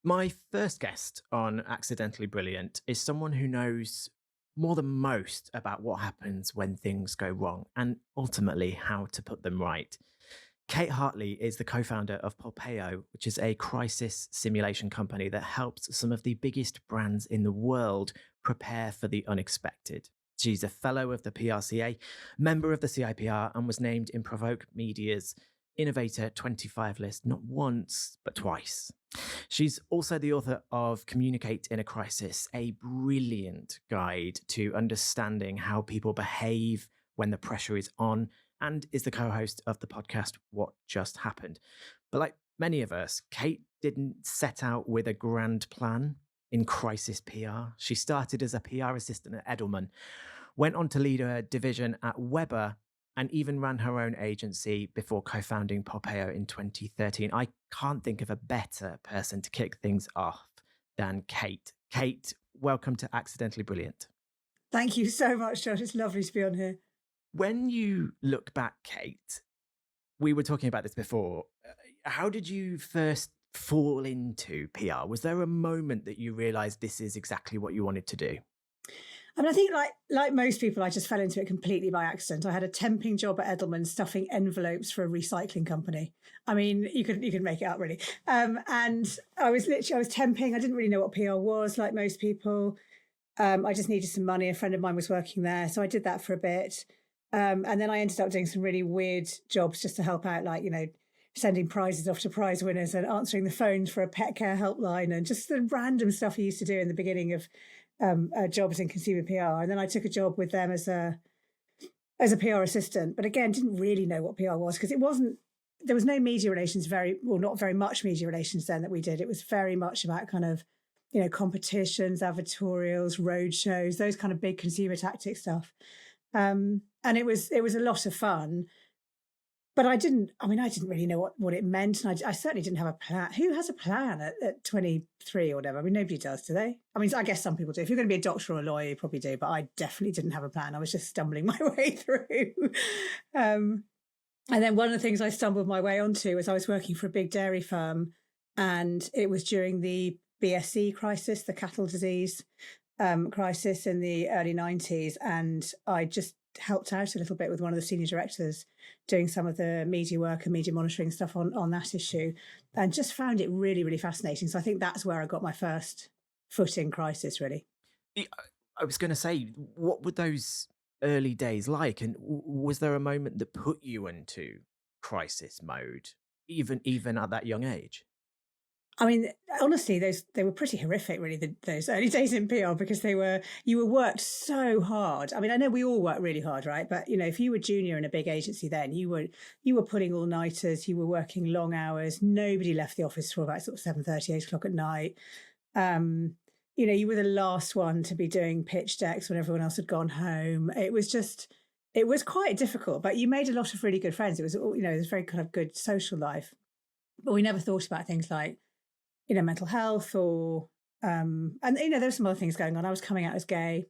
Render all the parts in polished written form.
My first guest on Accidentally Brilliant is someone who knows more than most about what happens when things go wrong and ultimately how to put them right. Kate Hartley is the co founder of Polpeo, which is a crisis simulation company that helps some of the biggest brands in the world prepare for the unexpected. She's a fellow of the PRCA, member of the CIPR, and was named in Provoke Media's Innovator 25 list not once, but twice. She's also the author of Communicate in a Crisis, a brilliant guide to understanding how people behave when the pressure is on, and is the co host of the podcast What Just Happened. But like many of us, Kate didn't set out with a grand plan in crisis PR. She started as a PR assistant at Edelman, went on to lead a division at Weber, and even ran her own agency before co-founding Polpeo in 2013. I can't think of a better person to kick things off than Kate. Kate, welcome to Accidentally Brilliant. Thank you so much, Josh. It's lovely to be on here. When you look back, Kate, we were talking about this before. How did you first fall into PR? Was there a moment that you realized this is exactly what you wanted to do? I mean, I think like most people, I just fell into it completely by accident. I had a temping job at Edelman stuffing envelopes for a recycling company. I mean, you could make it up really. And I was temping. I didn't really know what PR was, like most people. I just needed some money. A friend of mine was working there, so I did that for a bit. And then I ended up doing some really weird jobs just to help out, like, sending prizes off to prize winners and answering the phones for a pet care helpline and just the random stuff I used to do in the beginning of jobs in consumer PR. And then I took a job with them as a PR assistant, but again, didn't really know what PR was because there was no media relations, not very much media relations then that we did. It was very much about kind of, competitions, advertorials, road shows, those kind of big consumer tactic stuff. And it was a lot of fun. But I didn't really know what it meant. And I certainly didn't have a plan. Who has a plan at 23 or whatever? I mean, nobody does, do they? I mean, I guess some people do. If you're going to be a doctor or a lawyer, you probably do. But I definitely didn't have a plan. I was just stumbling my way through. And then one of the things I stumbled my way onto was I was working for a big dairy firm. And it was during the BSE crisis, the cattle disease crisis in the early 90s. And I just helped out a little bit with one of the senior directors doing some of the media work and media monitoring stuff on that issue, and just found it really, really fascinating. So I think that's where I got my first foot in crisis, really. I was going to say, what were those early days like? And was there a moment that put you into crisis mode, even at that young age? I mean, honestly, they were pretty horrific, really, those early days in PR, because you were worked so hard. I mean, I know we all work really hard, right? But if you were junior in a big agency, then you were putting all nighters, you were working long hours. Nobody left the office till about sort of 7:30, 8 o'clock at night. You were the last one to be doing pitch decks when everyone else had gone home. It was quite difficult, but you made a lot of really good friends. It was, it was a very kind of good social life. But we never thought about things like, mental health or, and, there were some other things going on. I was coming out as gay.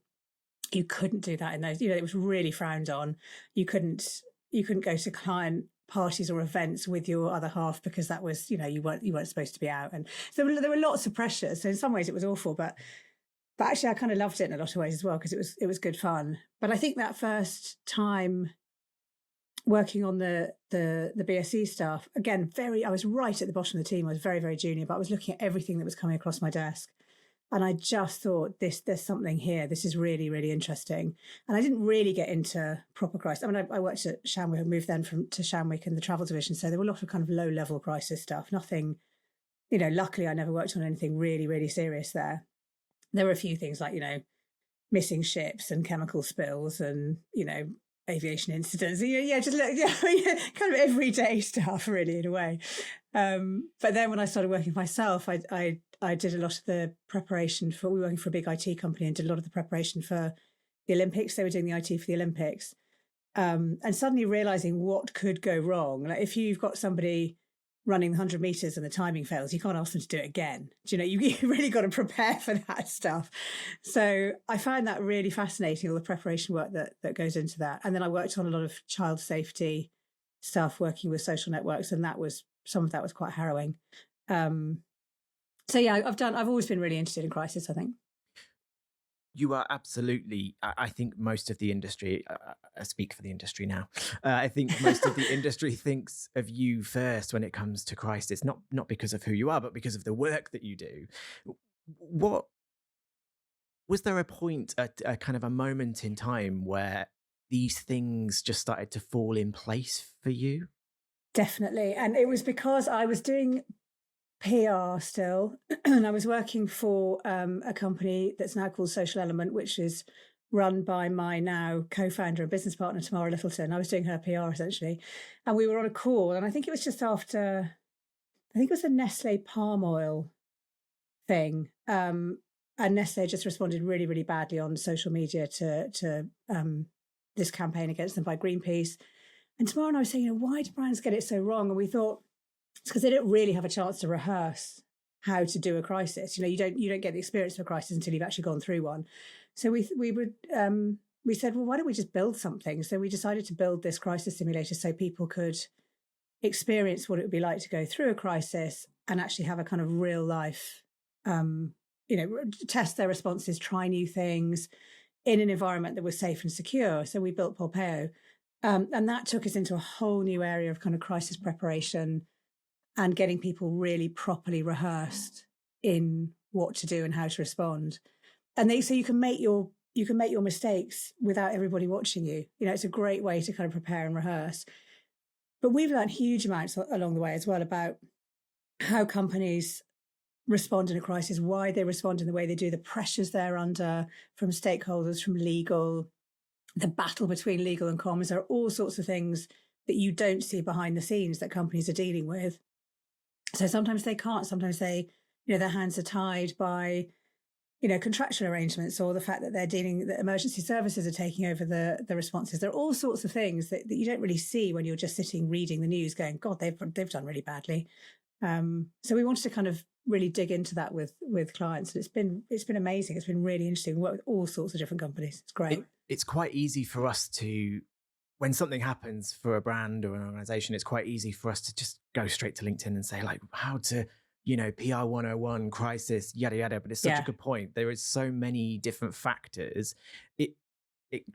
You couldn't do that in those, it was really frowned on. You couldn't go to client parties or events with your other half because that was, you weren't supposed to be out. And so there were lots of pressures. So in some ways it was awful, but actually I kind of loved it in a lot of ways as well, because it was good fun. But I think that first time working on the BSE stuff, again, I was right at the bottom of the team. I was very, very junior, but I was looking at everything that was coming across my desk. And I just thought, there's something here. This is really, really interesting. And I didn't really get into proper crisis. I mean, I worked at Shamwick, I moved then to Shamwick in the travel division. So there were a lot of kind of low-level crisis stuff. Nothing, luckily I never worked on anything really, really serious there. There were a few things like, missing ships and chemical spills and, aviation incidents, kind of everyday stuff, really, in a way. But then when I started working for myself, I did a lot of the preparation we were working for a big IT company and did a lot of the preparation for the Olympics. They were doing the IT for the Olympics, and suddenly realizing what could go wrong. Like if you've got somebody running 100 meters and the timing fails, you can't ask them to do it again. Do you really got to prepare for that stuff. So I find that really fascinating, all the preparation work that goes into that. And then I worked on a lot of child safety stuff, working with social networks, and some of that was quite harrowing. So yeah, I've always been really interested in crisis, I think. You are absolutely. I think most of the industry. I speak for the industry now. I think most of the industry thinks of you first when it comes to crisis, not because of who you are, but because of the work that you do. What was there a point, a kind of a moment in time where these things just started to fall in place for you? Definitely. And it was because I was doing PR still, and I was working for a company that's now called Social Element, which is run by my now co-founder and business partner, Tamara Littleton. I was doing her PR essentially. And we were on a call, and I think it was just after, I think it was a Nestle palm oil thing. And Nestle just responded really, really badly on social media to this campaign against them by Greenpeace. And Tamara and I were saying, why do brands get it so wrong? And we thought it's because they don't really have a chance to rehearse how to do a crisis. You don't get the experience of a crisis until you've actually gone through one. So we said, well, why don't we just build something? So we decided to build this crisis simulator so people could experience what it would be like to go through a crisis and actually have a kind of real life, test their responses, try new things in an environment that was safe and secure. So we built Polpeo. And that took us into a whole new area of kind of crisis preparation and getting people really properly rehearsed in what to do and how to respond. And so you can make your mistakes without everybody watching you. It's a great way to kind of prepare and rehearse. But we've learned huge amounts along the way as well about how companies respond in a crisis, why they respond in the way they do, the pressures they're under from stakeholders, from legal, the battle between legal and comms. There are all sorts of things that you don't see behind the scenes that companies are dealing with. So sometimes they can't, sometimes their hands are tied by, contractual arrangements or the fact that that emergency services are taking over the responses. There are all sorts of things that you don't really see when you're just sitting reading the news going, God, they've done really badly. So we wanted to kind of really dig into that with clients. And it's been amazing. It's been really interesting. We work with all sorts of different companies. It's great. It's quite easy for us to, when something happens for a brand or an organization, it's quite easy for us to just go straight to LinkedIn and say like how to, PR 101, crisis, yada, yada. But it's such a good point. There is so many different factors. It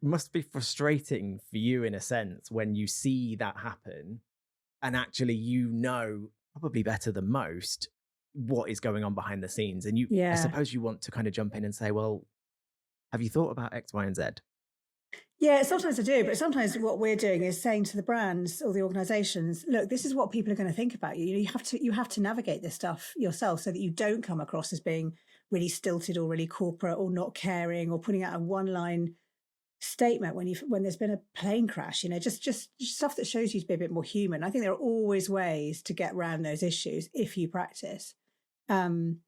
must be frustrating for you in a sense when you see that happen and actually, probably better than most what is going on behind the scenes. And I suppose you want to kind of jump in and say, well, have you thought about X, Y, and Z? Yeah, sometimes I do, but sometimes what we're doing is saying to the brands or the organizations, look, this is what people are going to think about you. You have to navigate this stuff yourself so that you don't come across as being really stilted or really corporate or not caring or putting out a one-line statement when there's been a plane crash, just stuff that shows you to be a bit more human. I think there are always ways to get around those issues if you practice. And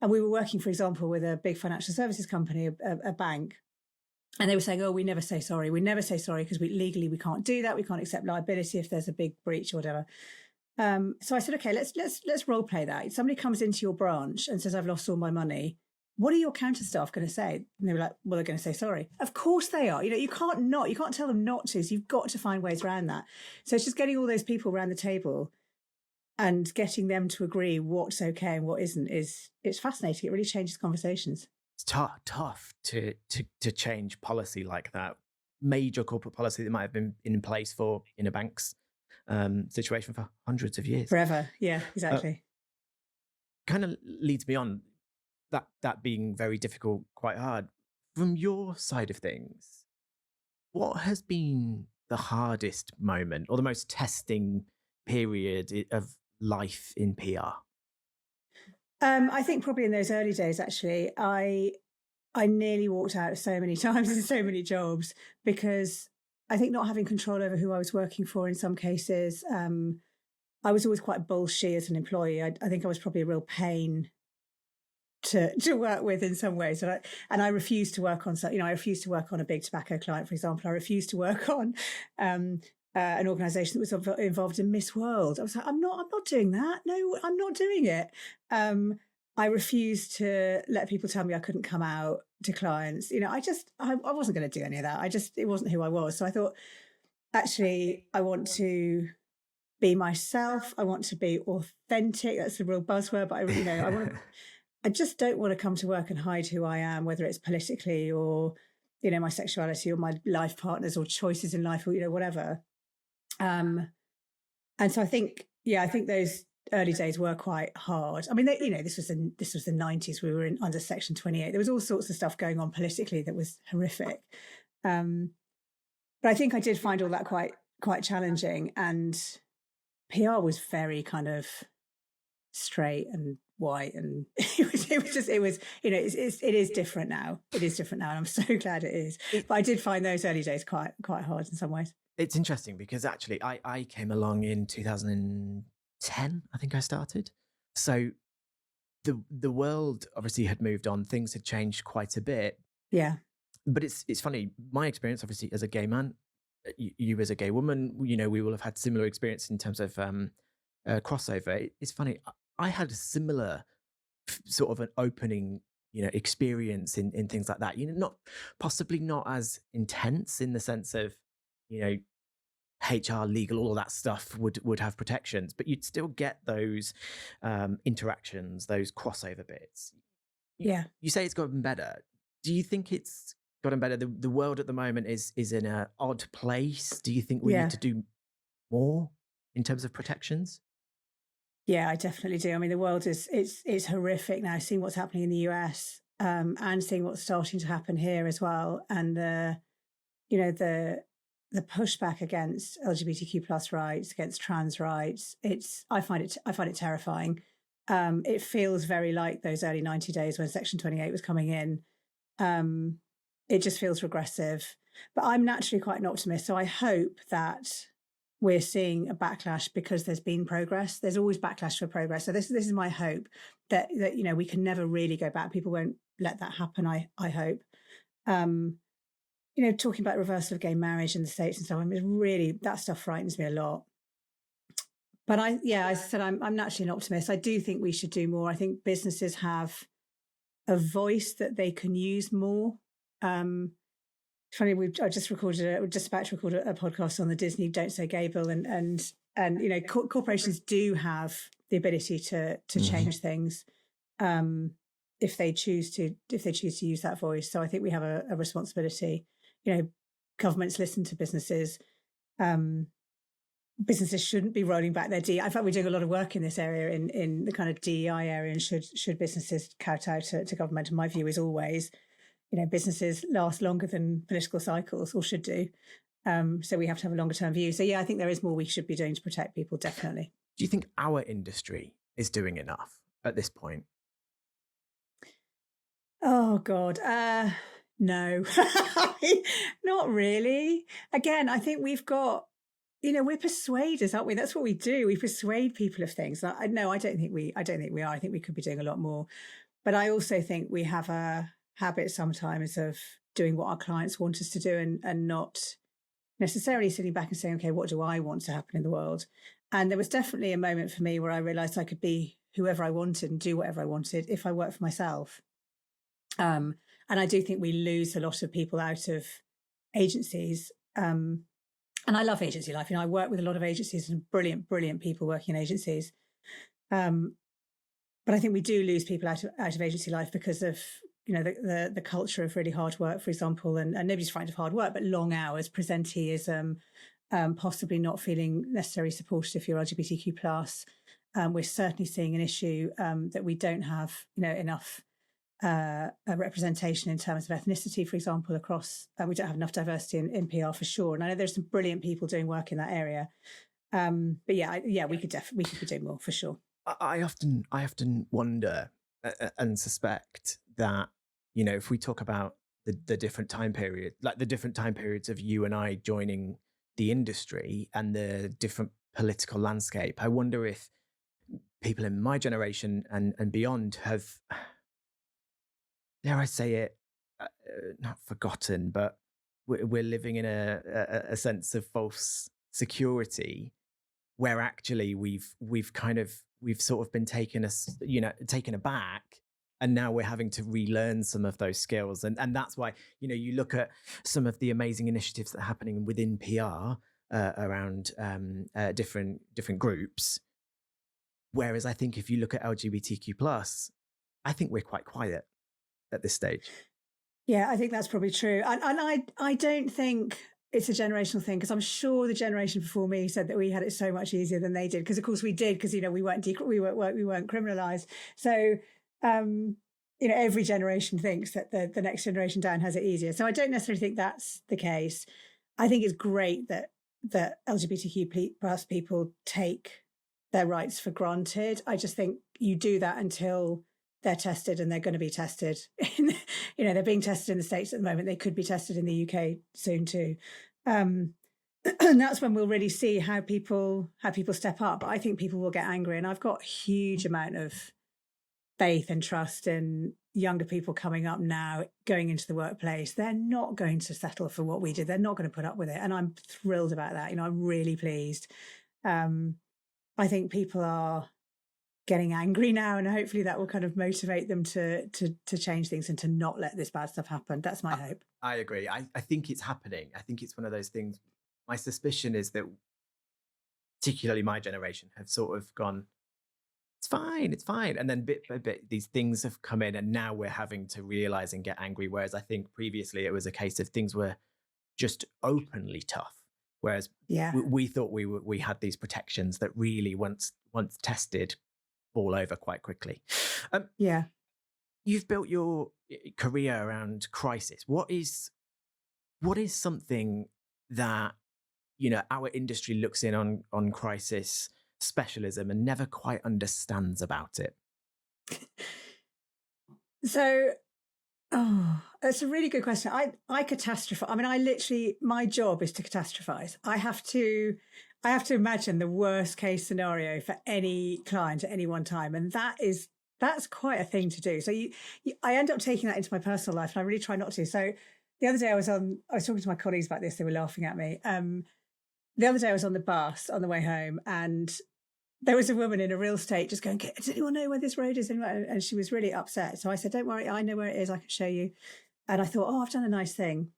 we were working, for example, with a big financial services company, a bank. And they were saying, we never say sorry. We never say sorry because legally we can't do that. We can't accept liability if there's a big breach or whatever. So I said, okay, let's role play that. If somebody comes into your branch and says, I've lost all my money, what are your counter staff going to say? And they were like, well, they're going to say sorry. Of course they are. You can't tell them not to. So you've got to find ways around that. So it's just getting all those people around the table and getting them to agree what's okay and what isn't it's fascinating. It really changes conversations. It's tough to change policy like that. Major corporate policy that might have been in place in a bank's situation for hundreds of years. Forever. Yeah, exactly. Kind of leads me on that being very difficult, quite hard. From your side of things, what has been the hardest moment or the most testing period of life in PR? I think probably in those early days, actually, I nearly walked out so many times in so many jobs because I think not having control over who I was working for in some cases, I was always quite bullshit as an employee. I think I was probably a real pain to work with in some ways. And I refused to work on, I refused to work on a big tobacco client, for example. I refused to work on an organisation that was involved in Miss World. I was like, I'm not doing that. No, I'm not doing it. I refused to let people tell me I couldn't come out to clients. I wasn't going to do any of that. it wasn't who I was. So I thought, actually, I want to be myself. I want to be authentic. That's a real buzzword, but I want to. I just don't want to come to work and hide who I am, whether it's politically or, my sexuality or my life partners or choices in life or, whatever. Um, and so I think those early days were quite hard. I mean, this was the 90s. We were under Section 28. There was all sorts of stuff going on politically that was horrific. But I think I did find all that quite challenging. And PR was very kind of straight and white, and it is different now. It is different now, and I'm so glad it is. But I did find those early days quite hard in some ways. It's interesting because actually I came along in 2010, I think I started. So the world obviously had moved on, things had changed quite a bit. Yeah. But it's funny, my experience obviously as a gay man, you as a gay woman, we will have had similar experience in terms of crossover. It's funny, I had a similar sort of an opening, experience in things like that. Possibly not as intense in the sense of, HR, legal, all of that stuff would have protections, but you'd still get those interactions, those crossover bits. Yeah. You say it's gotten better. Do you think it's gotten better? The world at the moment is in an odd place. Do you think we need to do more in terms of protections? Yeah, I definitely do. I mean, the world is horrific now. Seeing what's happening in the US, and seeing what's starting to happen here as well, and the pushback against LGBTQ plus rights, against trans rights. I find it terrifying. It feels very like those early 90 days when Section 28 was coming in. It just feels regressive. But I'm naturally quite an optimist, so I hope that we're seeing a backlash because there's been progress. There's always backlash for progress. So this is my hope that we can never really go back. People won't let that happen. I hope. Talking about reversal of gay marriage in the States and so on, really, that stuff frightens me a lot. But as I said, I'm naturally an optimist. I do think we should do more. I think businesses have a voice that they can use more. Funny, we're just about to record a podcast on the Disney Don't Say Gay bill, and corporations do have the ability to change things if they choose to use that voice. So I think we have a responsibility. Governments listen to businesses. Businesses shouldn't be rolling back their DEI. In fact, we're doing a lot of work in this area, in the kind of DEI area, and should businesses kowtow to government? And my view is always, businesses last longer than political cycles, or should do. So we have to have a longer term view. So I think there is more we should be doing to protect people, definitely. Do you think our industry is doing enough at this point? Oh, God. No, not really. Again, I think we've got, we're persuaders, aren't we? That's what we do. We persuade people of things. I don't think we are. I think we could be doing a lot more. But I also think we have a habit sometimes of doing what our clients want us to do and not necessarily sitting back and saying, okay, what do I want to happen in the world? And there was definitely a moment for me where I realized I could be whoever I wanted and do whatever I wanted if I worked for myself. And I do think we lose a lot of people out of agencies. And I love agency life. I work with a lot of agencies and brilliant people working in agencies. But I think we do lose people out of agency life because of, the culture of really hard work, for example, and nobody's frightened of hard work, but long hours, presenteeism, possibly not feeling necessarily supported if you're LGBTQ plus. We're certainly seeing an issue that we don't have, enough a representation in terms of ethnicity, for example, across. We don't have enough diversity in PR for sure. And I know there's some brilliant people doing work in that area. But we could be doing more for sure. I often wonder and suspect that, if we talk about the different time period, like the different time periods of you and I joining the industry and the different political landscape, I wonder if people in my generation and beyond have, dare I say it, not forgotten, but we're living in a sense of false security where actually we've sort of been taken aback, and now we're having to relearn some of those skills. And that's why, you look at some of the amazing initiatives that are happening within PR around different groups. Whereas I think if you look at LGBTQ plus, I think we're quite quiet at this stage. Yeah, I think that's probably true. And I don't think it's a generational thing, because I'm sure the generation before me said that we had it so much easier than they did. Because of course we did, because, we weren't criminalized. So, every generation thinks that the next generation down has it easier. So I don't necessarily think that's the case. I think it's great that LGBTQ plus people take their rights for granted. I just think you do that until they're tested, and they're going to be tested. They're being tested in the States at the moment. They could be tested in the UK soon too. And that's when we'll really see how people step up. But I think people will get angry, and I've got a huge amount of faith and trust in younger people coming up now, going into the workplace. They're not going to settle for what we did. They're not going to put up with it. And I'm thrilled about that. I'm really pleased. I think people are getting angry now, and hopefully that will kind of motivate them to change things and to not let this bad stuff happen. That's my hope. I agree. I think it's happening. I think it's one of those things. My suspicion is that particularly my generation have sort of gone, it's fine. And then bit by bit, these things have come in, and now we're having to realize and get angry. Whereas I think previously it was a case of things were just openly tough. Whereas we thought we had these protections that really, once tested, fall over quite quickly. You've built your career around crisis. What is something that our industry looks in on crisis specialism and never quite understands about it? So, that's a really good question. I catastrophize. I mean, my job is to catastrophize. I have to imagine the worst case scenario for any client at any one time, and that's quite a thing to do. So I end up taking that into my personal life, and I really try not to. So the other day I was talking to my colleagues about this. They were laughing at me. The other day I was on the bus on the way home, and there was a woman in a real state just going, "Does anyone know where this road is?" And she was really upset. So I said, "Don't worry, I know where it is. I can show you." And I thought, I've done a nice thing.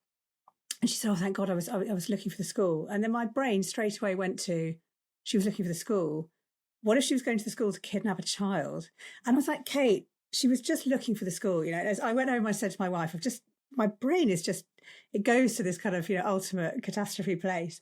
And she said, "Oh, thank God, I was looking for the school." And then my brain straight away went to, she was looking for the school. What if she was going to the school to kidnap a child? And I was like, Kate, she was just looking for the school. As I went home, I said to my wife, my brain is just, it goes to this kind of, ultimate catastrophe place.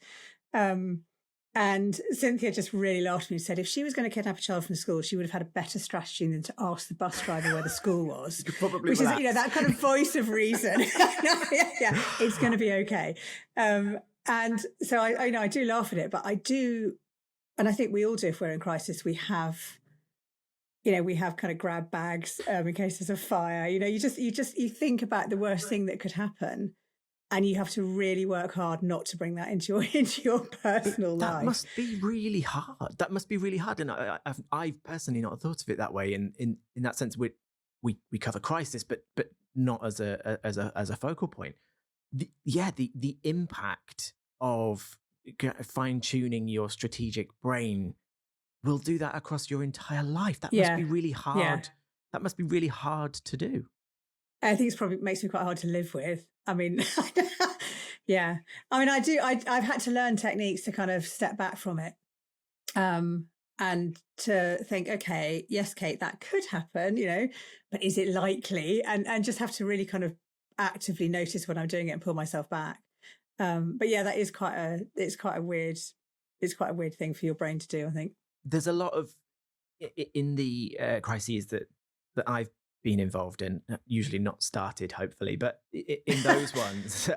And Cynthia just really laughed at me and said, if she was going to kidnap a child from the school, she would have had a better strategy than to ask the bus driver where the school was. Which relax. Is, that kind of voice of reason. yeah, it's going to be okay. And so I do laugh at it, but I do, and I think we all do if we're in crisis. We have kind of grab bags in case there's a fire. You think about the worst thing that could happen. And you have to really work hard not to bring that into your personal life. That must be really hard. And I've personally not thought of it that way. In that sense, we cover crisis, but not as a focal point. The impact of fine tuning your strategic brain will do that across your entire life. That must be really hard. Yeah. That must be really hard to do. I think it's probably makes me quite hard to live with. I mean, yeah. I mean, I've had to learn techniques to kind of step back from it. And to think, okay, yes, Kate, that could happen, but is it likely? And just have to really kind of actively notice when I'm doing it and pull myself back. But yeah, that is quite a weird thing for your brain to do, I think. There's a lot of, in the crises that I've been involved in, usually not started, hopefully, but in those ones,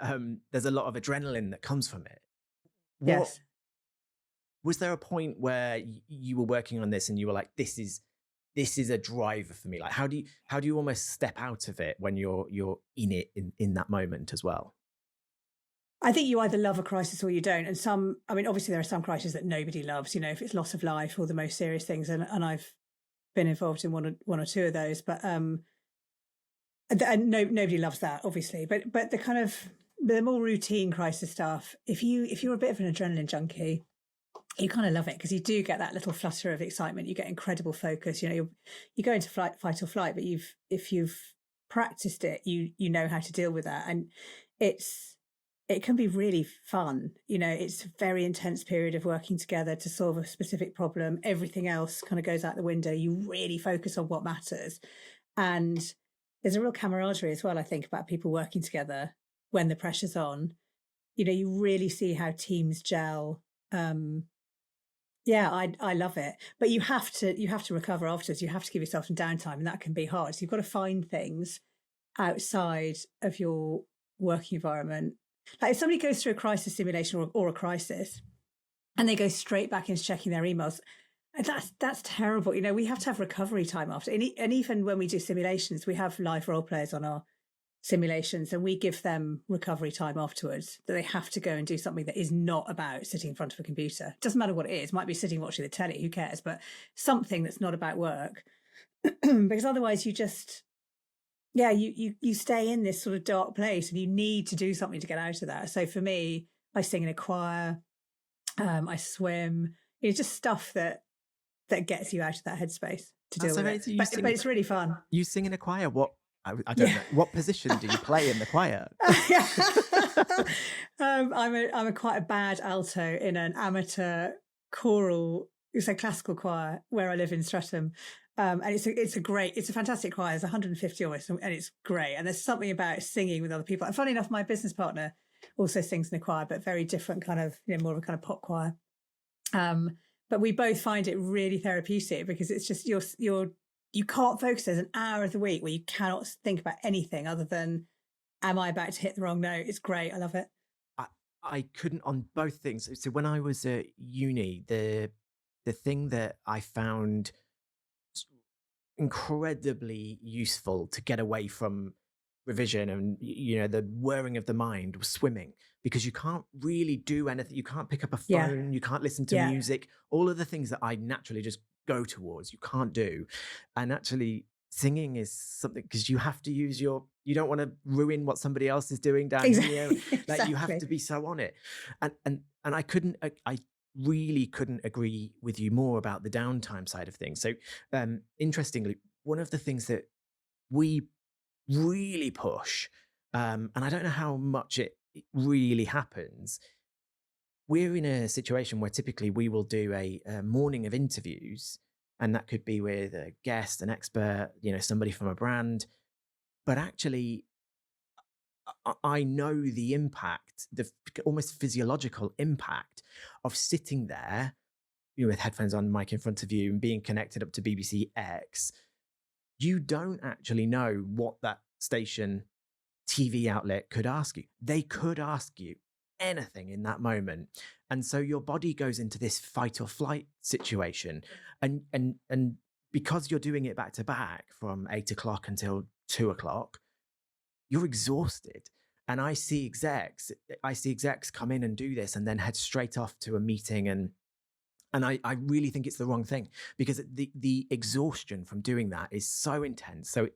there's a lot of adrenaline that comes from it. Yes. Was there a point where you were working on this and you were like, this is a driver for me? Like, how do you almost step out of it when you're in it in that moment as well? I think you either love a crisis or you don't. And obviously there are some crises that nobody loves, if it's loss of life or the most serious things. And I've been involved in one or two of those, but and nobody loves that, obviously. But the kind of the more routine crisis stuff, if you're a bit of an adrenaline junkie, you kind of love it because you do get that little flutter of excitement. You get incredible focus. You go into fight or flight, but if you've practiced it, you know how to deal with that, and it can be really fun. It's a very intense period of working together to solve a specific problem. Everything else kind of goes out the window. You really focus on what matters. And there's a real camaraderie as well, I think, about people working together when the pressure's on. You really see how teams gel. Yeah, I love it. But you have to recover afterwards. You have to give yourself some downtime, and that can be hard. So you've got to find things outside of your working environment. Like if somebody goes through a crisis simulation or a crisis and they go straight back into checking their emails, that's terrible. We have to have recovery time after. And even when we do simulations, we have live role players on our simulations and we give them recovery time afterwards, that they have to go and do something that is not about sitting in front of a computer. It doesn't matter what it is. It might be sitting watching the telly, who cares? But something that's not about work. Because otherwise you just, you stay in this sort of dark place and you need to do something to get out of that. So for me, I sing in a choir, I swim, just stuff that gets you out of that headspace to deal with it. But it's really fun. You sing in a choir. What? I don't know. What position do you play in the choir? I'm quite a bad alto in an amateur choral, it's a classical choir where I live in Streatham. And it's a fantastic choir. There's 150 of us and it's great. And there's something about singing with other people. And funny enough, my business partner also sings in a choir, but very different kind of, more of a kind of pop choir. But we both find it really therapeutic because it's just you can't focus. There's an hour of the week where you cannot think about anything other than, am I about to hit the wrong note? It's great. I love it. I couldn't on both things. So when I was at uni, the thing that I found incredibly useful to get away from revision and the whirring of the mind was swimming, because you can't really do anything. You can't pick up a phone, you can't listen to music, all of the things that I naturally just go towards, you can't do. And actually singing is something, because you have to use you don't want to ruin what somebody else is doing down here. Like you have to be so on it. And I really couldn't agree with you more about the downtime side of things. So interestingly, one of the things that we really push, and I don't know how much it really happens, we're in a situation where typically we will do a morning of interviews, and that could be with a guest, an expert, somebody from a brand. But actually, I know the impact, the almost physiological impact of sitting there, with headphones on, mic in front of you, and being connected up to BBC X. You don't actually know what that station TV outlet could ask you. They could ask you anything in that moment. And so your body goes into this fight or flight situation. And because you're doing it back to back from 8 o'clock until 2 o'clock, you're exhausted. And I see execs come in and do this and then head straight off to a meeting. And I really think it's the wrong thing, because the exhaustion from doing that is so intense. So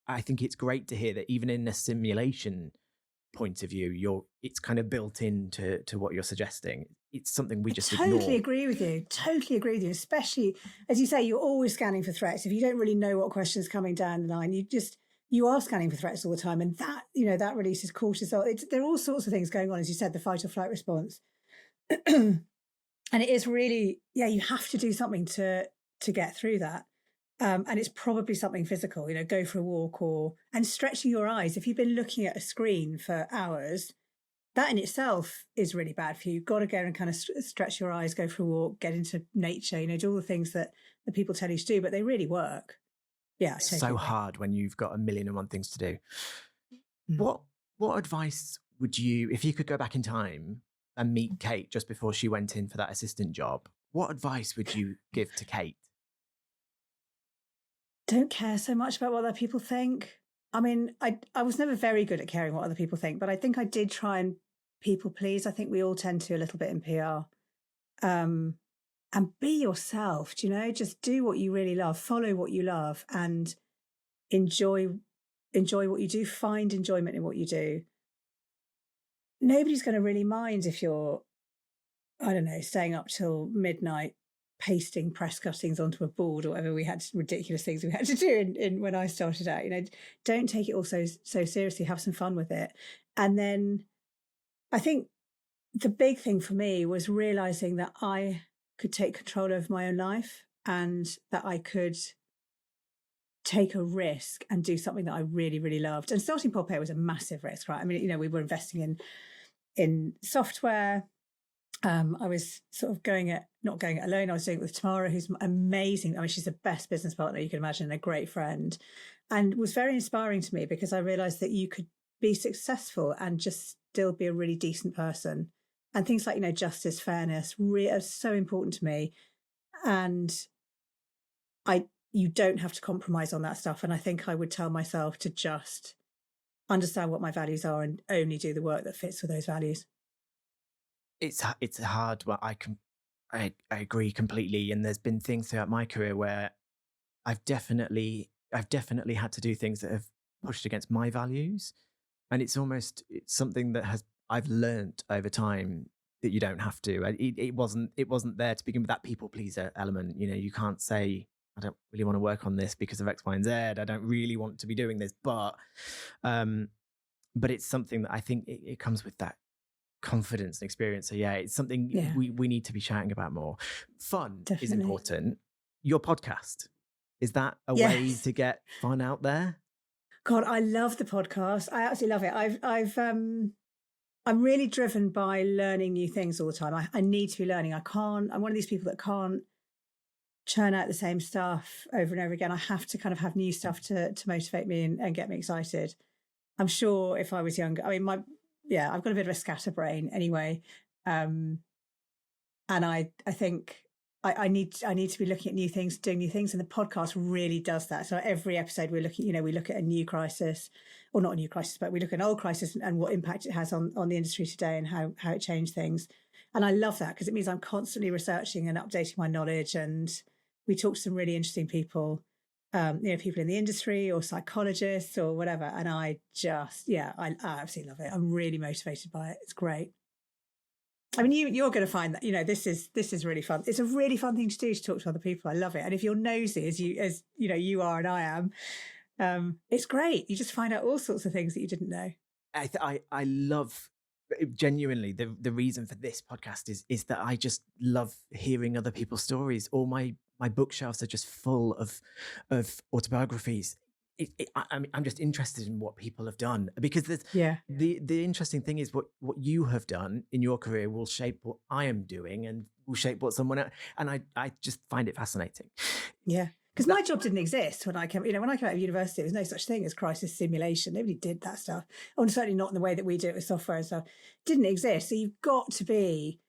I think it's great to hear that even in a simulation point of view, it's kind of built into what you're suggesting. It's something we just ignore. Totally agree with you. Especially, as you say, you're always scanning for threats. If you don't really know what question's coming down the line, you are scanning for threats all the time. And that, that releases cortisol. There are all sorts of things going on, as you said, the fight or flight response. And it is really, you have to do something to get through that. And it's probably something physical, go for a walk and stretching your eyes. If you've been looking at a screen for hours, that in itself is really bad for you. You've got to go and kind of stretch your eyes, go for a walk, get into nature, do all the things that the people tell you to do, but they really work. Yeah. It's so hard when you've got 1,000,001 things to do. What advice would you, if you could go back in time and meet Kate just before she went in for that assistant job, what advice would you give to Kate? Don't care so much about what other people think. I mean, I was never very good at caring what other people think, but I think I did try and people please. I think we all tend to a little bit in PR. And be yourself, just do what you really love, follow what you love, and enjoy what you do, find enjoyment in what you do. Nobody's going to really mind if you're, I don't know, staying up till midnight pasting press cuttings onto a board or whatever. We had ridiculous things we had to do in when I started out. Don't take it all so seriously. Have some fun with it. And then I think the big thing for me was realizing that I could take control of my own life and that I could take a risk and do something that I really, really loved. And starting Polpeo was a massive risk, right? I mean, we were investing in software. I was sort of not going it alone. I was doing it with Tamara, who's amazing. I mean, she's the best business partner you can imagine and a great friend, and was very inspiring to me because I realized that you could be successful and just still be a really decent person. And things like, justice, fairness, are so important to me. And you don't have to compromise on that stuff. And I think I would tell myself to just understand what my values are and only do the work that fits with those values. It's hard. Well, I agree completely. And there's been things throughout my career where I've definitely had to do things that have pushed against my values, and it's something that I've learnt over time that you don't have to. It wasn't there to begin with, that people pleaser element. You can't say, I don't really want to work on this because of X, Y, and Z. I don't really want to be doing this, but it's something that I think it comes with that confidence and experience. So yeah, it's something we need to be chatting about more. Fun is important. Your podcast, is that a way to get fun out there? God, I love the podcast. I absolutely love it. I'm really driven by learning new things all the time. I need to be learning. I'm one of these people that can't churn out the same stuff over and over again. I have to kind of have new stuff to motivate me and get me excited. I'm sure if I was younger, I mean, I've got a bit of a scatterbrain anyway. And I think I need to be looking at new things, doing new things. And the podcast really does that. So every episode we look at a new crisis, or not a new crisis, but we look at an old crisis and what impact it has on the industry today and how it changed things. And I love that because it means I'm constantly researching and updating my knowledge. And we talk to some really interesting people, people in the industry or psychologists or whatever. And I absolutely love it. I'm really motivated by it. It's great. I mean, you're going to find that, this is really fun. It's a really fun thing to do, to talk to other people. I love it. And if you're nosy as you are and I am, it's great. You just find out all sorts of things that you didn't know. I love, genuinely, the reason for this podcast is that I just love hearing other people's stories. All my bookshelves are just full of autobiographies. I'm just interested in what people have done, because the interesting thing is what you have done in your career will shape what I am doing and will shape what someone else. And I just find it fascinating. Yeah. Because my job didn't exist when I came out of university. There was no such thing as crisis simulation. Nobody did that stuff. And certainly not in the way that we do it with software and stuff. It didn't exist. So you've got to be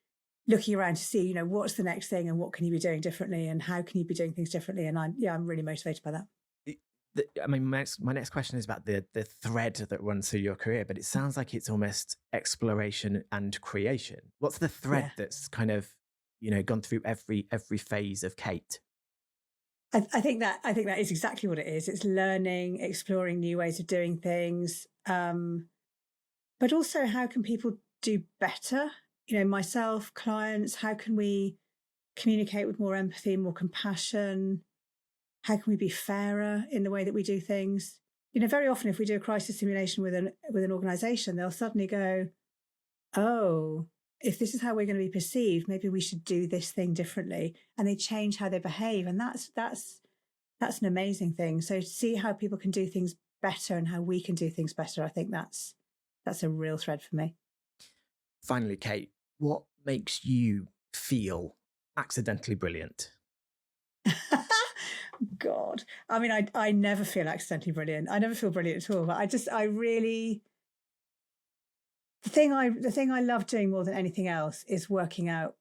looking around to see, what's the next thing and what can you be doing differently and how can you be doing things differently. And I'm really motivated by that. I mean, my next question is about the thread that runs through your career, but it sounds like it's almost exploration and creation. What's the thread that's kind of, gone through every phase of Kate? I think that is exactly what it is. It's learning, exploring new ways of doing things, but also how can people do better? Myself, clients, how can we communicate with more empathy, more compassion? How can we be fairer in the way that we do things? Very often if we do a crisis simulation with an organization, they'll suddenly go, oh, if this is how we're going to be perceived, maybe we should do this thing differently. And they change how they behave. And that's an amazing thing. So to see how people can do things better and how we can do things better, I think that's a real thread for me. Finally, Kate, what makes you feel accidentally brilliant? God, I mean, I never feel accidentally brilliant. I never feel brilliant at all. But the thing I love doing more than anything else is working out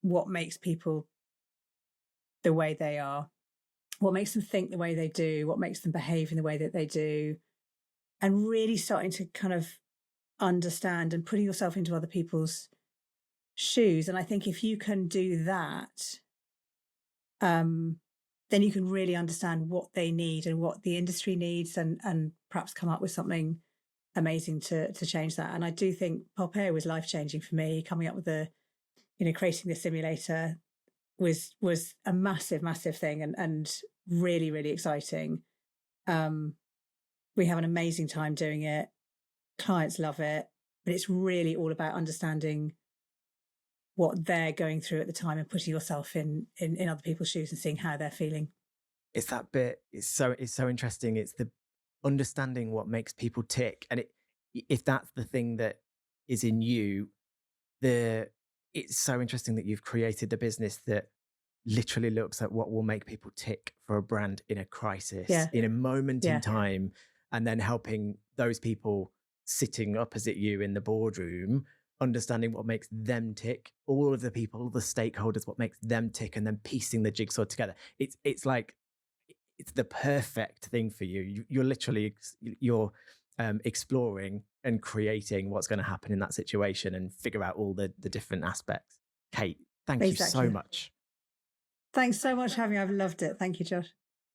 what makes people the way they are, what makes them think the way they do, what makes them behave in the way that they do, and really starting to kind of understand and putting yourself into other people's shoes. And I think if you can do that, then you can really understand what they need and what the industry needs and perhaps come up with something amazing to change that. And I do think Polpeo was life-changing for me. Coming up with creating the simulator was a massive, massive thing and really, really exciting. We have an amazing time doing it. Clients love it, but it's really all about understanding what they're going through at the time and putting yourself in other people's shoes and seeing how they're feeling. It's that bit. It's so interesting. It's the understanding what makes people tick, and if that's the thing that is in you, the it's so interesting that you've created a business that literally looks at what will make people tick for a brand in a crisis, Yeah. in a moment in Yeah. time, and then helping those people sitting opposite you in the boardroom understanding what makes them tick, all of the people, the stakeholders, what makes them tick, and then piecing the jigsaw together. It's like it's the perfect thing for you. You're literally you're exploring and creating what's going to happen in that situation and figure out all the different aspects. Kate, thank you so Exactly. much. Thanks so much for having me. I've loved it. Thank you, Josh.